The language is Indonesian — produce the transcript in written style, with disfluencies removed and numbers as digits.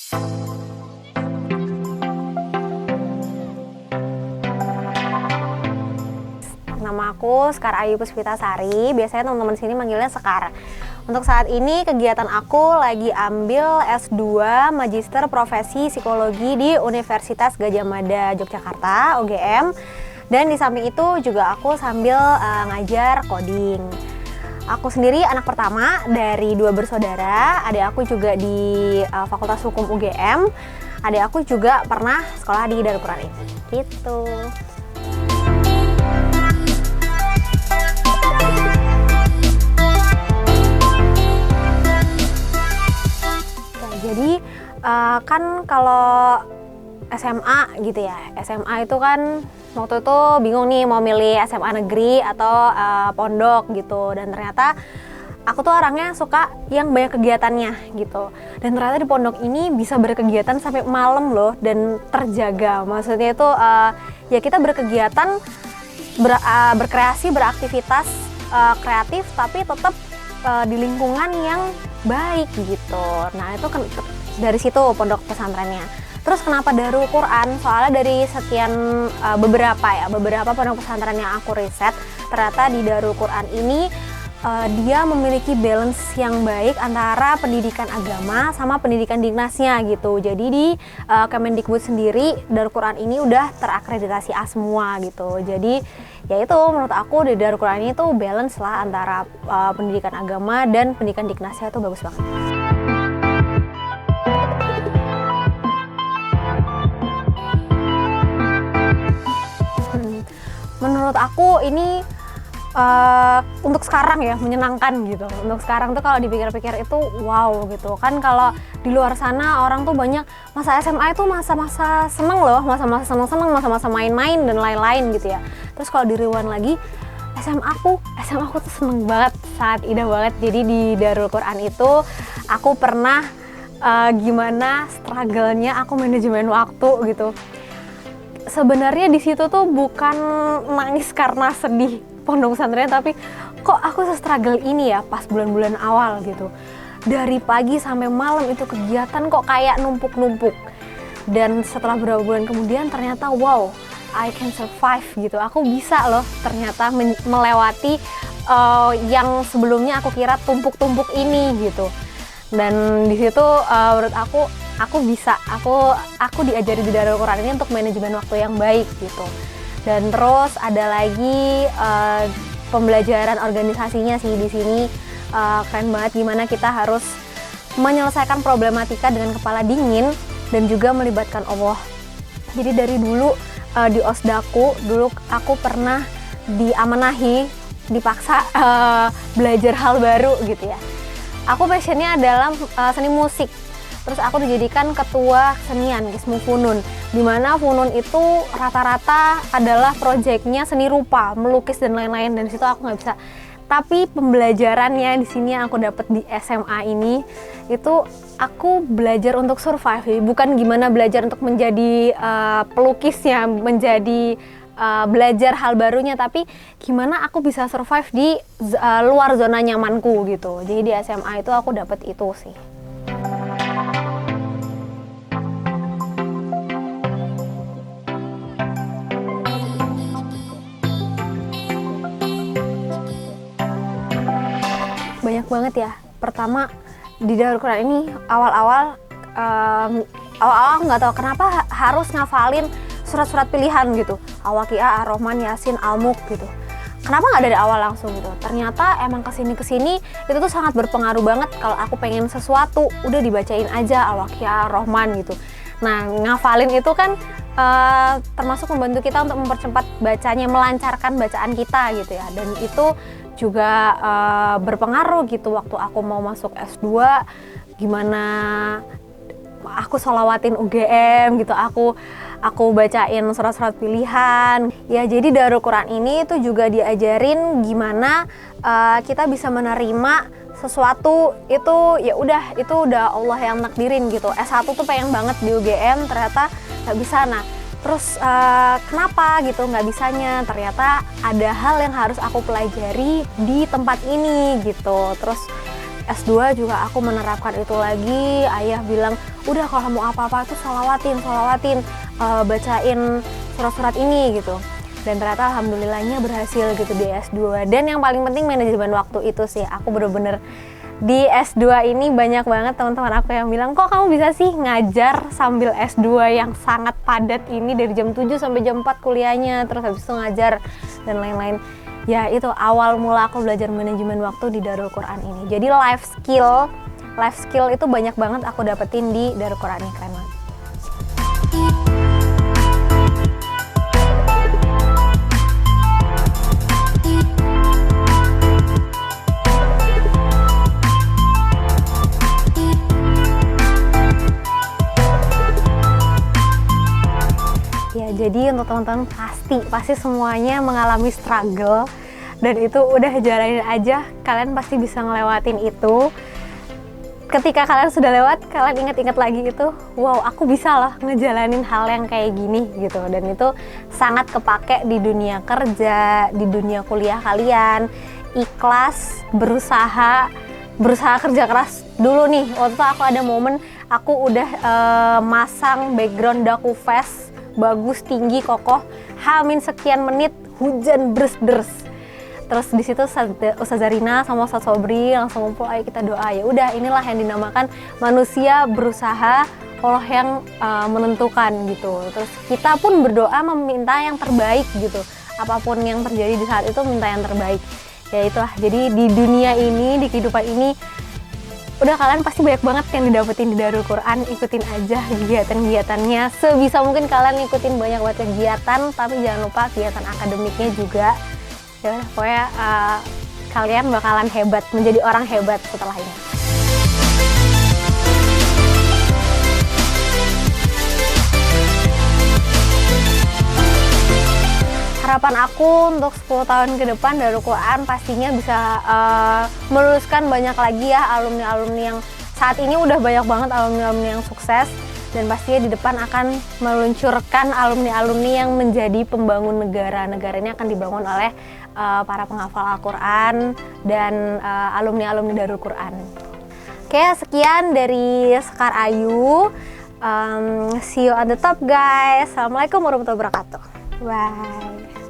Nama aku Sekar Ayu Puspitasari, biasanya teman-teman sini manggilnya Sekar. Untuk saat ini kegiatan aku lagi ambil S2 Magister Profesi Psikologi di Universitas Gadjah Mada Yogyakarta, UGM. Dan di samping itu juga aku sambil ngajar coding. Aku sendiri anak pertama dari 2 bersaudara, adik aku juga di Fakultas Hukum UGM. Adik aku juga pernah sekolah di Darul Quran ini, gitu. Jadi kan kalau SMA gitu ya, SMA itu kan waktu itu bingung nih mau milih SMA negeri atau pondok gitu. Dan ternyata aku tuh orangnya suka yang banyak kegiatannya gitu. Dan ternyata di pondok ini bisa berkegiatan sampai malam loh dan terjaga. Maksudnya itu ya kita berkegiatan, berkreasi, beraktivitas kreatif tapi tetap di lingkungan yang baik gitu. Nah itu kan dari situ pondok pesantrennya. Terus kenapa Darul Quran? Soalnya dari sekian beberapa pondok pesantren yang aku riset, ternyata di Darul Quran ini dia memiliki balance yang baik antara pendidikan agama sama pendidikan dinasnya gitu. Jadi di Kemendikbud sendiri Darul Quran ini udah terakreditasi A semua gitu. Jadi ya itu menurut aku di Darul Quran ini tuh balance lah antara pendidikan agama dan pendidikan dinasnya, itu bagus banget. Menurut aku ini untuk sekarang ya menyenangkan gitu. Untuk sekarang tuh kalau dipikir-pikir itu wow gitu kan. Kalau di luar sana orang tuh banyak masa SMA itu masa-masa seneng loh, masa-masa seneng-seneng, masa-masa main-main dan lain-lain gitu ya. Terus kalau di rewind lagi SMA aku tuh seneng banget, sangat indah banget. Jadi di Darul Quran itu aku pernah gimana struggle-nya aku manajemen waktu gitu. Sebenarnya di situ tuh bukan nangis karena sedih pondok pesantren, tapi kok aku se-struggle ini ya pas bulan-bulan awal gitu. Dari pagi sampai malam itu kegiatan kok kayak numpuk-numpuk. Dan setelah beberapa bulan kemudian ternyata wow, I can survive gitu. Aku bisa loh ternyata melewati yang sebelumnya aku kira tumpuk-tumpuk ini gitu. Dan di situ menurut aku bisa, aku diajari di Darul Quran ini untuk manajemen waktu yang baik gitu. Dan terus ada lagi pembelajaran organisasinya sih di sini, keren banget gimana kita harus menyelesaikan problematika dengan kepala dingin dan juga melibatkan Allah. Jadi dari dulu di Osdaku dulu aku pernah diamanahi, dipaksa belajar hal baru gitu ya. Aku passionnya adalah seni musik. Terus aku dijadikan ketua kesenian Kismu Funun, di mana Funun itu rata-rata adalah proyeknya seni rupa, melukis dan lain-lain. Dan situ aku nggak bisa. Tapi pembelajarannya di sini yang aku dapat di SMA ini itu aku belajar untuk survive, bukan gimana belajar untuk menjadi pelukisnya, menjadi belajar hal barunya, tapi gimana aku bisa survive di luar zona nyamanku gitu. Jadi di SMA itu aku dapat itu sih. Banyak banget ya. Pertama di Darul Quran ini awal-awal nggak tahu kenapa harus ngafalin surat-surat pilihan gitu. Al-Waqiah, Ar-Rahman, Yasin, Al-Mulk gitu. Kenapa nggak dari awal langsung gitu? Ternyata emang kesini itu tuh sangat berpengaruh banget. Kalau aku pengen sesuatu udah dibacain aja Al-Waqiah, Ar-Rahman gitu. Nah ngafalin itu kan termasuk membantu kita untuk mempercepat bacanya, melancarkan bacaan kita gitu ya. Dan itu juga berpengaruh gitu waktu aku mau masuk S2, gimana aku sholawatin UGM gitu, aku bacain surat-surat pilihan ya. Jadi Darul Quran ini itu juga diajarin gimana kita bisa menerima sesuatu itu, ya udah itu udah Allah yang nakdirin gitu. S1 tuh pengen banget di UGM, ternyata nggak bisa. Nah terus kenapa gitu nggak bisanya? Ternyata ada hal yang harus aku pelajari di tempat ini gitu. Terus S2 juga aku menerapkan itu lagi. Ayah bilang, udah kalau mau apa-apa tuh sholawatin, bacain surat-surat ini gitu. Dan ternyata alhamdulillahnya berhasil gitu di S2. Dan yang paling penting manajemen waktu itu sih. Aku bener-bener di S2 ini banyak banget teman-teman aku yang bilang, kok kamu bisa sih ngajar sambil S2 yang sangat padat ini, dari jam 7 sampai jam 4 kuliahnya, terus habis itu ngajar dan lain-lain. Ya itu awal mula aku belajar manajemen waktu di Darul Quran ini. Jadi life skill itu banyak banget aku dapetin di Darul Quran ini, keren banget. Ya, jadi untuk teman-teman pasti semuanya mengalami struggle, dan itu udah jalanin aja, kalian pasti bisa ngelewatin itu. Ketika kalian sudah lewat, kalian ingat-ingat lagi itu, wow, aku bisa loh ngejalanin hal yang kayak gini gitu. Dan itu sangat kepake di dunia kerja, di dunia kuliah kalian. Ikhlas, berusaha kerja keras dulu nih. Waktu itu aku ada momen aku udah masang background daku fest bagus, tinggi, kokoh, hamin sekian menit hujan deres. Terus di situ Ustazah Rina sama Ustaz Sobri langsung ngumpul, ayo kita doa. Ya udah, inilah yang dinamakan manusia berusaha, Allah yang menentukan gitu. Terus kita pun berdoa meminta yang terbaik gitu. Apapun yang terjadi di saat itu, minta yang terbaik. Ya itulah. Jadi di dunia ini, di kehidupan ini, udah kalian pasti banyak banget yang didapetin di Darul Quran. Ikutin aja kegiatan-kegiatannya. Sebisa mungkin kalian ikutin banyak banget kegiatan, tapi jangan lupa kegiatan akademiknya juga. Ya udah, pokoknya kalian bakalan hebat, menjadi orang hebat setelah ini. Harapan aku untuk 10 tahun ke depan Darul Quran pastinya bisa meluluskan banyak lagi ya alumni-alumni yang saat ini udah banyak banget alumni-alumni yang sukses, dan pastinya di depan akan meluncurkan alumni-alumni yang menjadi pembangun negara. Negara ini akan dibangun oleh para penghafal Al-Quran dan alumni-alumni Darul Quran. Oke, sekian dari Sekar Ayu. See you on the top guys. Assalamualaikum warahmatullahi wabarakatuh. Bye.